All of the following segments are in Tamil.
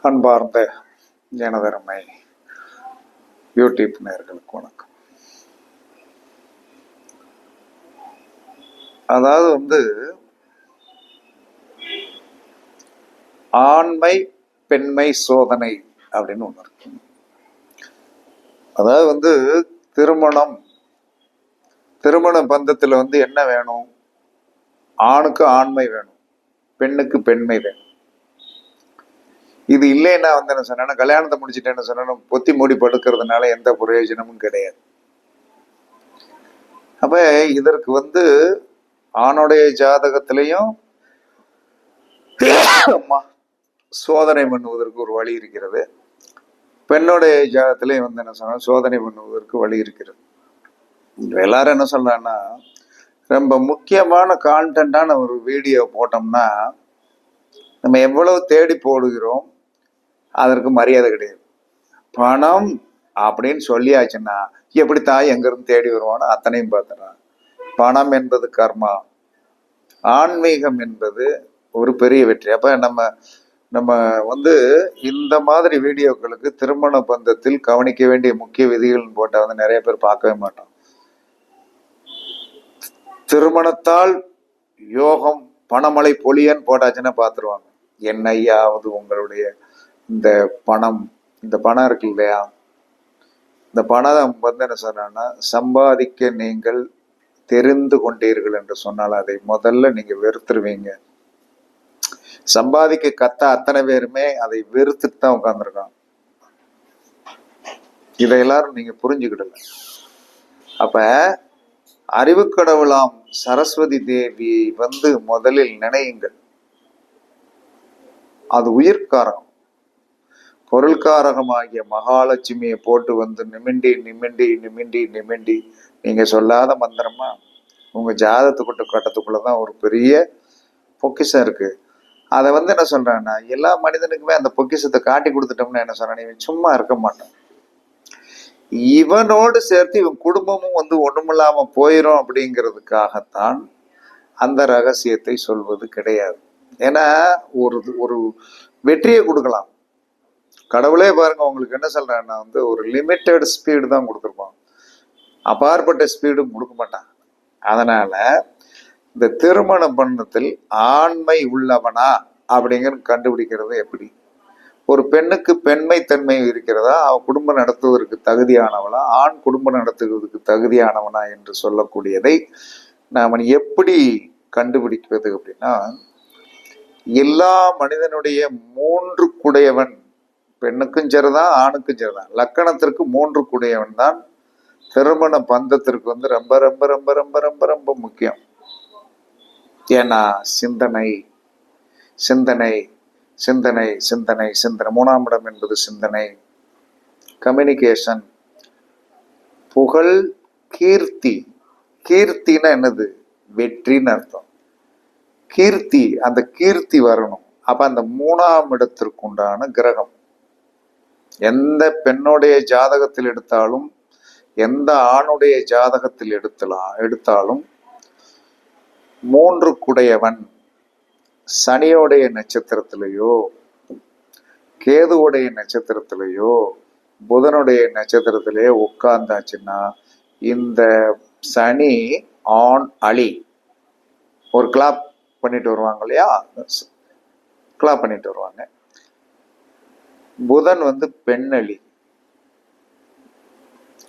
அன்பார்ந்த எனதருமை யூடியூப் நேயர்களுக்கு வணக்கம். அதாவது ஆண்மை பெண்மை சோதனை அப்படின்னு ஒன்று இருக்கு. அதாவது திருமண பந்தத்துல என்ன வேணும்? ஆணுக்கு ஆண்மை வேணும், பெண்ணுக்கு பெண்மை வேணும். இது இல்லைன்னா என்ன சொன்னா, கல்யாணத்தை முடிச்சுட்டு என்ன சொன்னா பொத்தி மூடி படுக்கிறதுனால எந்த பிரயோஜனமும் கிடையாது. அப்ப இதற்கு ஆணுடைய ஜாதகத்திலையும் சோதனை பண்ணுவதற்கு ஒரு வழி இருக்கிறது, பெண்ணுடைய ஜாதகத்திலையும் என்ன சொன்னா சோதனை பண்ணுவதற்கு வழி இருக்கிறது. எல்லாரும் என்ன சொல்றாங்கன்னா, ரொம்ப முக்கியமான கான்டென்ட்டான ஒரு வீடியோ போட்டோம்னா நம்ம எவ்வளவு தேடி போடுகிறோம், அதற்கு மரியாதை கிடையாது. பணம் அப்படின்னு சொல்லியாச்சுன்னா எப்படித்தான் எங்கிருந்து தேடி வருவானோ அத்தனையும் பார்த்துறான். பணம் என்பது கர்மா, ஆன்மீகம் என்பது ஒரு பெரிய வெற்றி. அப்ப நம்ம இந்த மாதிரி வீடியோக்களுக்கு திருமண பந்தத்தில் கவனிக்க வேண்டிய முக்கிய விதிகள் போட்டா நிறைய பேர் பார்க்கவே மாட்டோம். திருமணத்தால் யோகம் பணமழை பொழியன்னு போட்டாச்சுன்னா பார்த்துருவாங்க. என்னையாவது உங்களுடைய இந்த பணம் இருக்கு இல்லையா, இந்த பணம் என்ன சொன்னா சம்பாதிக்க நீங்கள் தெரிந்து கொண்டீர்கள் என்று சொன்னால் அதை முதல்ல நீங்க வெறுத்துருவீங்க. சம்பாதிக்க அத்தனை பேருமே அதை வெறுத்துட்டு தான் உட்கார்ந்துருக்காங்க. இதை எல்லாரும் நீங்க புரிஞ்சுக்கிடல. அப்ப அறிவு கடவுளாம் சரஸ்வதி தேவியை முதலில் நினையுங்கள். அது உயிர்காரகம். பொருள்காரகமாகிய மகாலட்சுமியை போட்டு நிமிண்டி நிமிண்டி நிமிண்டி நிமிண்டி நீங்க சொல்லாத மந்திரமா உங்க கட்டத்துக்குள்ளதான் ஒரு பெரிய பொக்கிஷம் இருக்கு. அதை என்ன சொல்றேன்னா, எல்லா மனிதனுக்குமே அந்த பொக்கிஷத்தை காட்டி கொடுத்துட்டோம்னா என்ன சொல்றேன், இவன் சும்மா இருக்க மாட்டான். இவனோடு சேர்த்து இவன் குடும்பமும் ஒண்ணுமில்லாம போயிடும் அப்படிங்கிறதுக்காகத்தான் அந்த ரகசியத்தை சொல்வது கிடையாது. ஏன்னா ஒரு வெற்றியை கொடுக்கலாம். கடவுளே பாருங்க, உங்களுக்கு என்ன சொல்றேன்னா ஒரு லிமிட்டெட் ஸ்பீடு தான் கொடுத்துருப்பான், அப்பாற்பட்ட ஸ்பீடும் கொடுக்க மாட்டான். அதனால இந்த திருமண பந்தத்தில் ஆண்மை உள்ளவனா அப்படிங்கிற கண்டுபிடிக்கிறது எப்படி? ஒரு பெண்ணுக்கு பெண்மை தன்மை இருக்கிறதா, அவ குடும்பம் நடத்துவதற்கு தகுதியானவளா, ஆண் குடும்பம் நடத்துவதற்கு தகுதியானவனா என்று சொல்லக்கூடியதை நாம எப்படி கண்டுபிடிப்பது அப்படின்னா, எல்லா மனிதனுடைய 3 குடையவன், பெண்ணுக்கும் சரிதான் ஆணுக்கும் சரிதான், லக்கணத்திற்கு 3 குடையவன் தான் திருமண பந்தத்திற்கு ரொம்ப ரொம்ப ரொம்ப ரொம்ப ரொம்ப ரொம்ப முக்கியம். ஏன்னா சிந்தனை சிந்தனை சிந்தனை சிந்தனை சிந்தனை 3ஆம் இடம் என்பது சிந்தனை, கம்யூனிகேஷன், புகழ், கீர்த்தி. கீர்த்தின்னா என்னது? வெற்றின்னு அர்த்தம். கீர்த்தி, அந்த கீர்த்தி வரணும். அப்ப அந்த 3ஆம் இடத்திற்கு உண்டான கிரகம் எந்த பெண்ணுடைய ஜாதகத்தில் எடுத்தாலும் எந்த ஆணுடைய ஜாதகத்தில் எடுத்தாலும் 3 குடையவன் சனியோடைய நட்சத்திரத்திலேயோ கேதுவோடைய நட்சத்திரத்திலேயோ புதனுடைய நட்சத்திரத்திலேயோ உட்கார்ந்தாச்சுன்னா இந்த சனி ஆண் அழி ஒரு கிளாப் பண்ணிட்டு வருவாங்க இல்லையா, கிளாப் பண்ணிட்டு வருவாங்க. புதன் பெண்ணழி,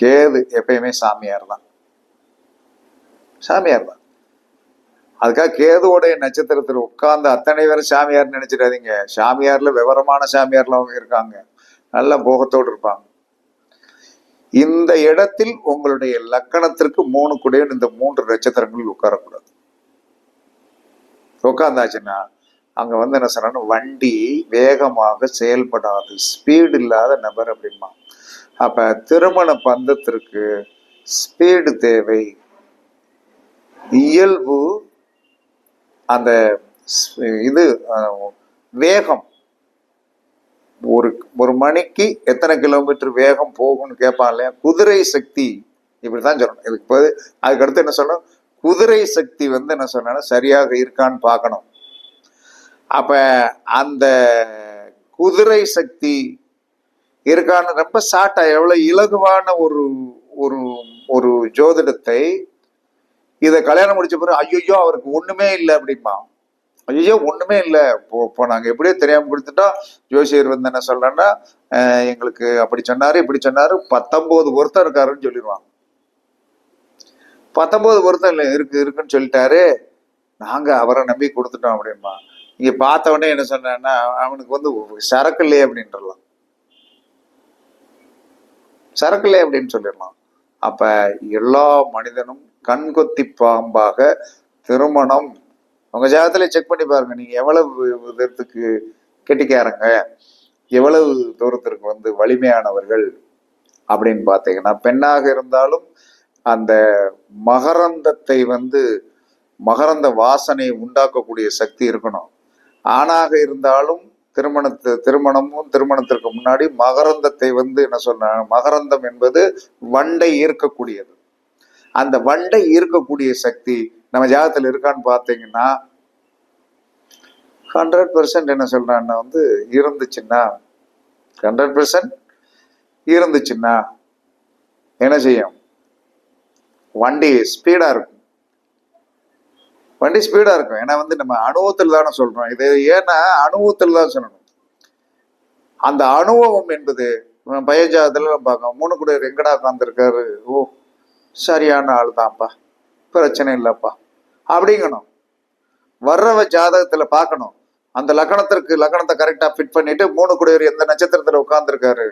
கேது எப்பயுமே சாமியார் தான். அதுக்காக கேதுவோடைய நட்சத்திரத்தில் உட்கார்ந்து அத்தனை பேரும் சாமியார் நினைச்சிடாதீங்க. சாமியார்ல விவரமான சாமியார்லாம் இருக்காங்க, நல்ல போகத்தோடு இருப்பாங்க. இந்த இடத்தில் உங்களுடைய லக்கணத்திற்கு 3 குடையவன் இந்த 3 நட்சத்திரங்களில் உட்காரக்கூடாது. உட்கார்ந்தாச்சுன்னா அங்க என்ன சொன்னா வண்டி வேகமாக செயல்படாது, ஸ்பீடு இல்லாத நபர் அப்படிமா. அப்ப திருமண பந்தத்திற்கு ஸ்பீடு தேவை, இயல்பு, அந்த வேகம். ஒரு மணிக்கு எத்தனை கிலோமீட்டர் வேகம் போகும்னு கேட்பான் இல்லையா, குதிரை சக்தி. இப்படிதான் சொல்லணும். அதுக்கு அடுத்து என்ன சொல்லணும், குதிரை சக்தி என்ன சொன்னா சரியாக இருக்கான்னு பார்க்கணும். அப்ப அந்த குதிரை சக்தி இருக்கான்னு ரொம்ப ஷார்ட்டா எவ்வளவு இலகுவான ஒரு ஒரு ஒரு ஜோதிடத்தை இதை கல்யாணம் முடிச்ச பிறகு ஐயோ அவருக்கு ஒண்ணுமே இல்லை அப்படிம்பா. ஐயோ ஒண்ணுமே இல்லை, இப்போ நாங்க எப்படியோ தெரியாம கொடுத்துட்டோம். ஜோசியர் வந்து என்ன சொல்றேன்னா, எங்களுக்கு அப்படி சொன்னாரு இப்படி சொன்னாரு, 19 பொருத்தம் இருக்காருன்னு சொல்லிடுவாங்க. 19 பொருத்தம் இருக்குன்னு சொல்லிட்டாரு, நாங்க அவரை நம்பி கொடுத்துட்டோம் அப்படின்பா. இங்க பார்த்த உடனே என்ன சொன்னா, அவனுக்கு வந்து சரக்கு இல்லையே அப்படின்றலாம், சரக்கு இல்லையே அப்படின்னு சொல்லிடலாம். அப்ப எல்லா மனிதனும் கண்கொத்தி பாம்பாக திருமணம் உங்க ஜாதகத்துல செக் பண்ணி பாருங்க. நீங்க எவ்வளவு விதத்துக்கு கெட்டிக்காரங்க, எவ்வளவு தூரத்திற்கு வந்து வலிமையானவர்கள் அப்படின்னு பார்த்தீங்கன்னா, பெண்ணாக இருந்தாலும் அந்த மகரந்தத்தை வந்து மகரந்த வாசனை உண்டாக்கக்கூடிய சக்தி இருக்கணும். ஆணாக இருந்தாலும் திருமணமும் திருமணத்திற்கு முன்னாடி மகரந்தத்தை வந்து என்ன சொன்ன, மகரந்தம் என்பது வண்டை ஈர்க்கக்கூடியது. அந்த வண்டை ஈர்க்கக்கூடிய சக்தி நம்ம ஜாதகத்தில் இருக்கான்னு பார்த்தீங்கன்னா 100% என்ன சொல்றான்னா வந்து இருந்துச்சுன்னா 100% இருந்துச்சுன்னா என்ன செய்யும், வண்டி ஸ்பீடா இருக்கும். வண்டி ஸ்பீடா இருக்கும். ஏன்னா வந்து நம்ம அனுபவத்தில் தானே சொல்றோம் இது. ஏன்னா அனுபவத்தில் தான் சொல்லணும். அந்த அனுபவம் என்பது பயஜாதத்துல நம்ம பார்க்கணும். 3 கூட எங்கடா உட்காந்துருக்காரு, ஓ சரியான ஆள் தான்ப்பா, பிரச்சனை இல்லப்பா அப்படிங்கணும். வர்றவ ஜாதகத்துல பார்க்கணும். அந்த லக்கணத்தை கரெக்டா ஃபிட் பண்ணிட்டு 3 குடையவர் எந்த நட்சத்திரத்துல உட்கார்ந்துருக்காரு,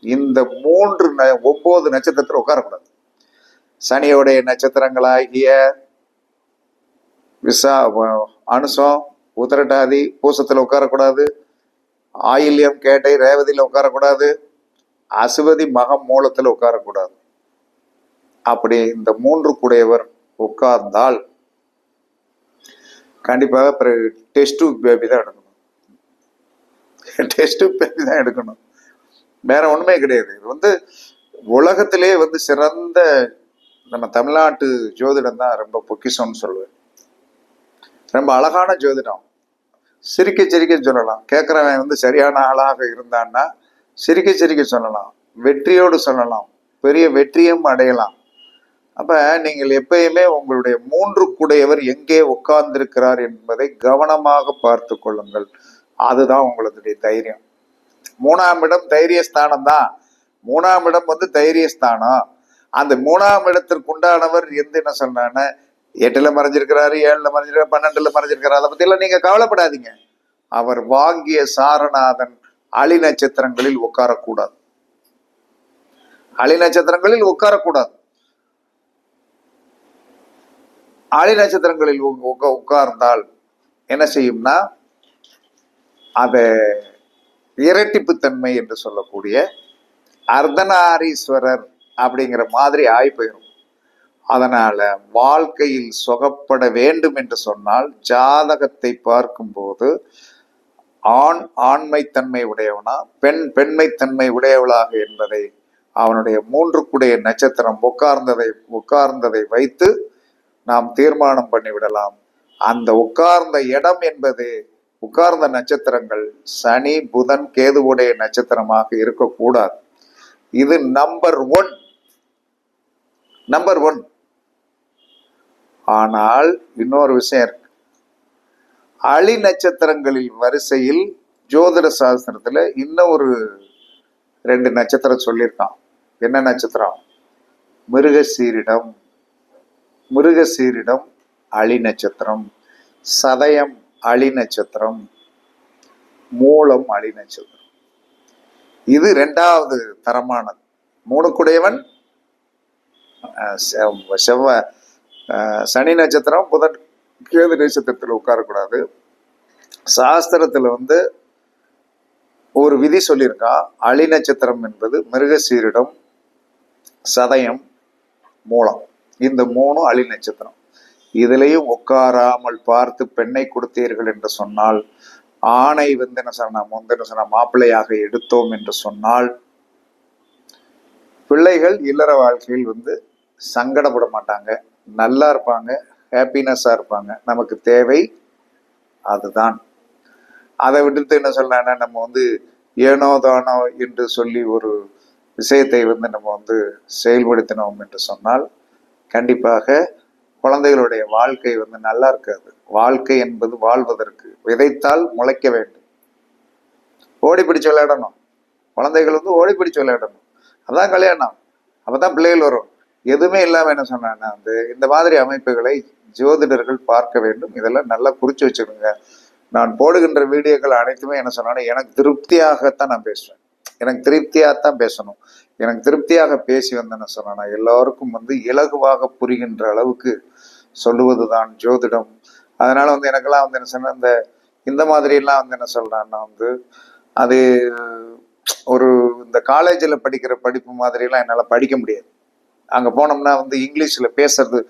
இந்த 9 நட்சத்திரத்துல உட்காரக்கூடாது. சனியோடைய நட்சத்திரங்களாகிய அனுசம் உத்திரட்டாதி பூசத்துல உட்காரக்கூடாது, ஆயில்யம் கேட்டை ரேவதியில உட்காரக்கூடாது, அசுவதி மகம் மூலத்துல உட்காரக்கூடாது. அப்படி இந்த 3 குடையவர் உட்கார்ந்தால் கண்டிப்பாக பிறகு டெஸ்ட் பேபி தான் எடுக்கணும். டெஸ்ட் பேபி தான் எடுக்கணும், வேற ஒண்ணுமே கிடையாது. இது வந்து உலகத்திலே வந்து சிறந்த நம்ம தமிழ்நாட்டு ஜோதிடம் தான் ரொம்ப பொக்கிஷம்னு சொல்லுவேன். ரொம்ப அழகான ஜோதிடம். சிரிக்க சிரிக்க சொல்லலாம். கேட்கிறவன் வந்து சரியான ஆளாக இருந்தான்னா சிரிக்க சிரிக்க சொல்லலாம், வெற்றியோடு சொல்லலாம், பெரிய வெற்றியும் அடையலாம். அப்ப நீங்கள் எப்பயுமே உங்களுடைய 3 குடையவர் எங்கே உட்கார்ந்திருக்கிறார் என்பதை கவனமாக பார்த்து கொள்ளுங்கள். அதுதான் உங்களுடைய தைரியம். 3ஆம் இடம் தைரியஸ்தானம் தான். 3ஆம் இடம் வந்து தைரியஸ்தானம். அந்த 3ஆம் இடத்திற்கு உண்டானவர் என்ன சொன்னான்னு 8ல மறைஞ்சிருக்கிறாரு, 7ல மறைஞ்சிருக்காரு, 12ல மறைஞ்சிருக்கிறாரு. அதை பத்தி எல்லாம் நீங்க கவலைப்படாதீங்க. அவர் வாங்கிய சாரநாதன் அலி நட்சத்திரங்களில் உட்காரக்கூடாது. அலி நட்சத்திரங்களில் உட்காரக்கூடாது. அலி நட்சத்திரங்களில் உட்கார்ந்தால் என்ன செய்யும்னா, அதை இரட்டிப்பு தன்மை என்று சொல்லக்கூடிய அர்த்தநாரீஸ்வரர் அப்படிங்கிற மாதிரி ஆகி போயிடும். அதனால வாழ்க்கையில் சுகப்பட வேண்டும் என்று சொன்னால் ஜாதகத்தை பார்க்கும்போது ஆண் ஆண்மைத்தன்மை உடையவனா, பெண் பெண்மைத்தன்மை உடையவளாக என்பதை அவனுடைய 3 குடைய நட்சத்திரம் உட்கார்ந்ததை வைத்து நாம் தீர்மானம் பண்ணிவிடலாம். அந்த உட்கார்ந்த இடம் என்பது உட்கார்ந்த நட்சத்திரங்கள் சனி புதன் கேதுவுடைய நட்சத்திரமாக இருக்கக்கூடாது. இது நம்பர் 1. ஆனால் இன்னொரு விஷயம் இருக்கு. அலி நட்சத்திரங்களில் வரிசையில் ஜோதிட சாஸ்திரத்துல இன்னும் ஒரு 2 நட்சத்திரம் சொல்லியிருக்கான். என்ன நட்சத்திரம்? மிருகசீரிடம் அலி நட்சத்திரம், சதயம் அலி நட்சத்திரம், மூலம் அலி நட்சத்திரம். இது 2வது தரமானது. 3 குடையவன் சனி நட்சத்திரம் புதன் கேது நட்சத்திரத்தில் உட்காரக்கூடாது. சாஸ்திரத்துல வந்து ஒரு விதி சொல்லியிருக்கான். அலி நட்சத்திரம் என்பது மிருகசீரிடம், சதயம், மூலம், இந்த 3 அலி நட்சத்திரம். இதுலயும் உட்காராமல் பார்த்து பெண்ணை கொடுத்தீர்கள் என்று சொன்னால், ஆணை வந்து என்ன சொன்ன மாப்பிள்ளையாக எடுத்தோம் என்று சொன்னால், பிள்ளைகள் இல்லற வாழ்க்கையில் வந்து சங்கடப்பட மாட்டாங்க, நல்லா இருப்பாங்க, ஹாப்பினஸா இருப்பாங்க. நமக்கு தேவை அதுதான். அதை விட்டுட்டு என்ன சொல்லலாம்னா நம்ம வந்து ஏனோ தானோ என்று சொல்லி ஒரு விஷயத்தை வந்து நம்ம வந்து செயல்படுத்தினோம் என்று சொன்னால் கண்டிப்பாக குழந்தைகளுடைய வாழ்க்கை வந்து நல்லா இருக்காது. வாழ்க்கை என்பது வாழ்வதற்கு விதைத்தால் முளைக்க வேண்டும். ஓடி பிடிச்சு விளையாடணும். குழந்தைகள் வந்து ஓடி பிடிச்சு விளையாடணும். அதான் கல்யாணம். அப்பதான் பிள்ளைகள் வரும். எதுவுமே இல்லாம என்ன சொன்னா வந்து இந்த மாதிரி அமைப்புகளை ஜோதிடர்கள் பார்க்க வேண்டும். இதெல்லாம் நல்லா குறிச்சு வச்சுக்கோங்க. நான் போடுகின்ற வீடியோக்கள் அனைத்துமே என்ன சொன்னா எனக்கு திருப்தியாகத்தான் நான் பேசுவேன். எனக்கு திருப்தியாகத்தான் பேசணும். எனக்கு திருப்தியாக பேசி வந்தேன்னு சொன்னா எல்லாருக்கும் வந்து இலகுவாக புரிகின்ற அளவுக்கு சொல்லுவதுதான் ஜோதிடம். அதனால வந்து எனக்கெல்லாம் வந்து என்ன சொன்ன இந்த மாதிரி எல்லாம் வந்து என்ன சொல்றான்னா வந்து அது ஒரு இந்த காலேஜில் படிக்கிற படிப்பு மாதிரி எல்லாம் என்னால படிக்க முடியாது. அங்க போனோம்னா வந்து இங்கிலீஷ்ல பேசுறது,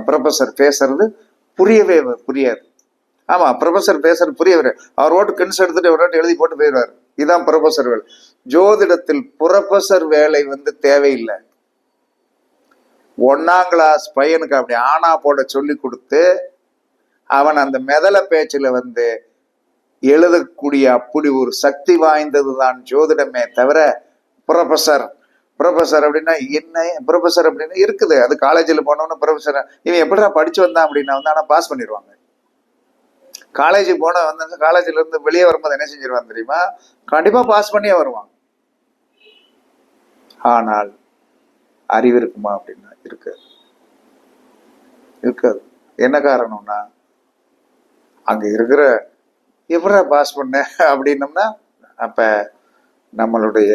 ப்ரொஃபஸர் பேசுறது புரியாது. ஆமா, ப்ரொஃபஸர் பேசுறது புரியவே. அவர் ஓட்டு கென்ஸ் எடுத்துட்டு ஒரு எழுதி போட்டு போயிடுவார். இதுதான் ப்ரொஃபஸர் வேலை. ஜோதிடத்தில் ப்ரொஃபஸர் வேலை வந்து தேவையில்லை. 1ஆம் கிளாஸ் பையனுக்கு அப்படி ஆனா போட சொல்லி கொடுத்து அவன் அந்த மெதல பேச்சுல வந்து எழுதக்கூடிய அப்படி ஒரு சக்தி வாய்ந்தது தான் ஜோதிடமே தவிர ப்ரொஃபஸர் அப்படின்னா என்ன? ப்ரொஃபஸர் அப்படின்னா இருக்குது. அது காலேஜில் போனோம்னா ப்ரொஃபஸர் இவன் எப்படிடா படிச்சு வந்தான் அப்படின்னா வந்து ஆனா பாஸ் பண்ணிடுவாங்க. காலேஜுக்கு போன வந்து காலேஜ்ல இருந்து வெளியே வரும்போது என்ன செஞ்சிருவான் தெரியுமா? கண்டிப்பா பாஸ் பண்ணியே வருவான். ஆனால் அறிவு இருக்குமா அப்படின்னா இருக்காது. என்ன காரணம்னா அங்க இருக்கிற எப்படா பாஸ் பண்ண அப்படின்னம்னா அப்ப நம்மளுடைய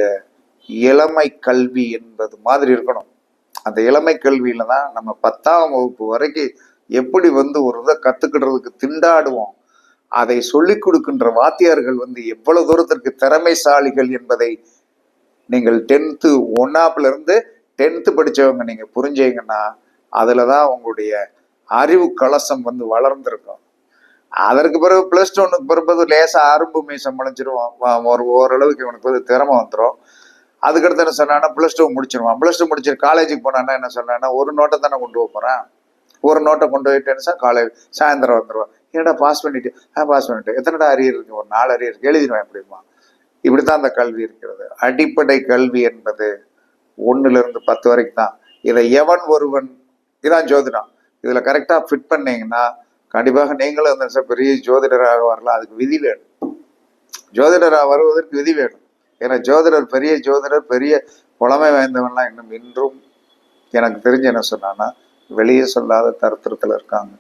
இளமை கல்வி என்பது மாதிரி இருக்கணும். அந்த இளமை கல்வியில தான் நம்ம 10ஆம் வகுப்பு வரைக்கும் எப்படி வந்து ஒரு இதை கத்துக்கிடுறதுக்கு திண்டாடுவோம். அதை சொல்லிக் கொடுக்கின்ற வாத்தியார்கள் வந்து எவ்வளவு தூரத்திற்கு திறமைசாலிகள் என்பதை நீங்கள் 10th 1ஆப்ல இருந்து 10th படிச்சவங்க நீங்க புரிஞ்சீங்கன்னா அதுலதான் உங்களுடைய அறிவு கலசம் வந்து வளர்ந்துருக்கும். அதற்கு பிறகு +1க்கு பிறகு லேசா அரும்பு மீசம் முளைஞ்சிரும். ஓரளவுக்கு இவனுக்கு வந்து திறமை வந்துடும். அதுக்கடுத்து என்ன சொன்னா +2 முடிச்சிருவான். +2 முடிச்சு காலேஜுக்கு போனான்னா என்ன சொன்னா ஒரு நோட்டை தானே கொண்டு போறேன். ஒரு நோட்டை கொண்டு போயிட்டேன்னு காலேஜ் சாயந்தரம் வந்துடுவான். ஏடா பாஸ் பண்ணிட்டு பாஸ் பண்ணிட்டு எத்தனைடா அரியர் இருக்கு? ஒரு 4 அரியர் இருக்கு, எழுதிடுவேன் எப்படிமா. இப்படித்தான் அந்த கல்வி இருக்கிறது. அடிப்படை கல்வி என்பது 1ல இருந்து 10 வரைக்கும் தான். இதை எவன் ஒருவன் இதான் ஜோதிடம். இதுல கரெக்டா ஃபிட் பண்ணீங்கன்னா கண்டிப்பாக நீங்களும் அந்த பெரிய ஜோதிடராக வரலாம். அதுக்கு விதி வேணும். ஜோதிடராக வருவதற்கு விதி வேணும். ஏன்னா பெரிய ஜோதிடர் பெரிய புலமை வாய்ந்தவன்லாம் இன்றும் எனக்கு தெரிஞ்சு என்ன சொன்னான்னா வெளியே சொல்லாத தருத்திரத்துல இருக்காங்க.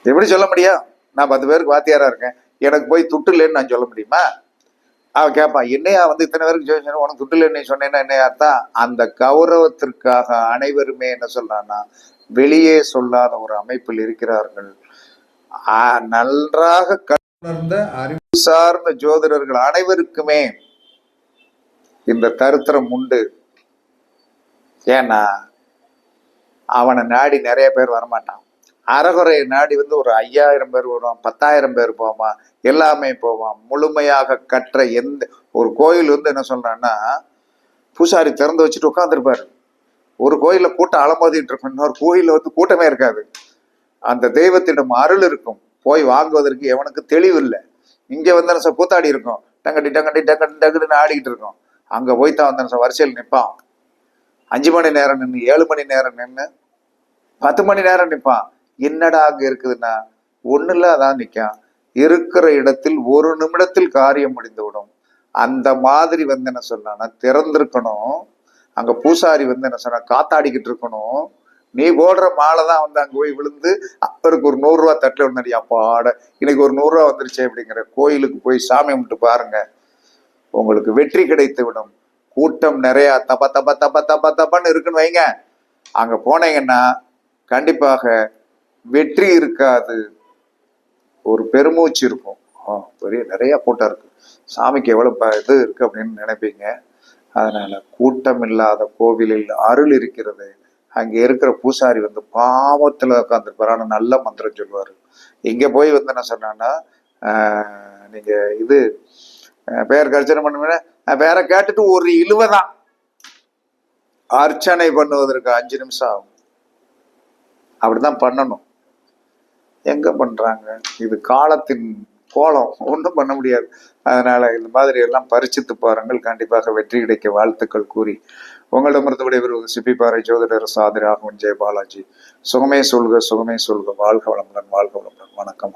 எப்படி சொல்ல முடியும்? நான் 10 பேருக்கு வாத்தியாரா இருக்கேன், எனக்கு போய் துட்டு இல்லைன்னு நான் சொல்ல முடியுமா? அவன் கேட்பான், என்னையா வந்து இத்தனை பேருக்கு ஜோதிஷன் உனக்கு துட்டு இல்லைன்னு சொன்னேன்னா என்ன அர்த்தம்? அந்த கௌரவத்திற்காக அனைவருமே என்ன சொல்றான்னா வெளியே சொல்லாத ஒரு அமைப்பில் இருக்கிறார்கள். நன்றாக கலர்ந்த அறிவு சார்ந்த ஜோதிடர்கள் அனைவருக்குமே இந்த தருத்திரம் உண்டு. ஏன்னா அவனை நாடி நிறைய பேர் வரமாட்டான். அறகுறை நாடி வந்து ஒரு 5000 பேர் வருவான், 10,000 பேர் போவான், எல்லாமே போவான். முழுமையாக கற்ற எந்த ஒரு கோயில் வந்து என்ன சொல்றான்னா பூசாரி திறந்து வச்சுட்டு உட்காந்துருப்பாரு. ஒரு கோயில கூட்டம் அலமோதிட்டு இருக்கும், இன்னொரு கோயில வந்து கூட்டமே இருக்காது. அந்த தெய்வத்திடம் அருள் இருக்கும். போய் வாங்குவதற்கு எவனுக்கு தெளிவு இல்லை. இங்க வந்து கூத்தாடி இருக்கும், டங்கடி டங்கடி டங்கடி டங்குன்னு ஆடிக்கிட்டு இருக்கும். அங்க போய் தான் வந்து வரிசையில் நிற்பான். 5 மணி நேரம் நின்று, 7 மணி நேரம் நின்று, 10 மணி நேரம் நிற்பான். என்னடா அங்க இருக்குதுன்னா ஒண்ணுல அதான் நிற்கான். இருக்கிற இடத்தில் 1 நிமிடத்தில் காரியம் முடிந்துவிடும். அந்த மாதிரி வந்து என்ன சொன்னா திறந்திருக்கணும். அங்க பூசாரி வந்து என்ன சொன்னா காத்தாடிக்கிட்டு இருக்கணும். நீ போடுற மாலை தான் வந்து அங்க போய் விழுந்து அவருக்கு ஒரு 100 ரூபா தட்டுல விழுந்தாடி, அப்பாட இன்னைக்கு ஒரு 100 ரூபா வந்துருச்சு அப்படிங்கிற. கோயிலுக்கு போய் சாமி கும்பிட்டு பாருங்க, உங்களுக்கு வெற்றி கிடைத்து விடும். கூட்டம் நிறைய தப்ப தப்ப தப்ப தப்ப தப்பான்னு இருக்குன்னு வைங்க. அங்க போனீங்கன்னா கண்டிப்பாக வெற்றி இருக்காது, ஒரு பெருமூச்சு இருக்கும். பெரிய நிறைய கூட்டம் இருக்கு, சாமிக்கு எவ்வளவு இது இருக்கு அப்படின்னு நினைப்பீங்க. அதனால கூட்டம் இல்லாத கோவிலில் அருள் இருக்கிறது. அங்க இருக்கிற பூசாரி வந்து பாவத்துல உட்காந்துருப்பாரு, ஆனா நல்ல மந்திரம் சொல்லுவாரு. இங்க போய் வந்து என்ன சொன்னான்னா நீங்க இது பேருக்கு அர்ச்சனை பண்ணுவீங்க, வேற கேட்டுட்டு ஒரு இழுவதான் அர்ச்சனை பண்ணுவதற்கு 5 நிமிஷம் ஆகும். அப்படிதான் பண்ணணும். எங்க பண்றாங்க? இது காலத்தின் கோலம், ஒன்றும் பண்ண முடியாது. அதனால இந்த மாதிரி எல்லாம் பரிசித்து பாருங்கள், கண்டிப்பாக வெற்றி கிடைக்க வாழ்த்துக்கள் கூறி உங்களிடமிருந்து விடைபெறுவது சிப்பிப்பாறை ஜோதிடர் சாதி ராகவன் ஜெய பாலாஜி. சுகமே சொல்க, சுகமே சொல்க. வாழ்க வளமுடன், வாழ்க வளமுடன். வணக்கம்.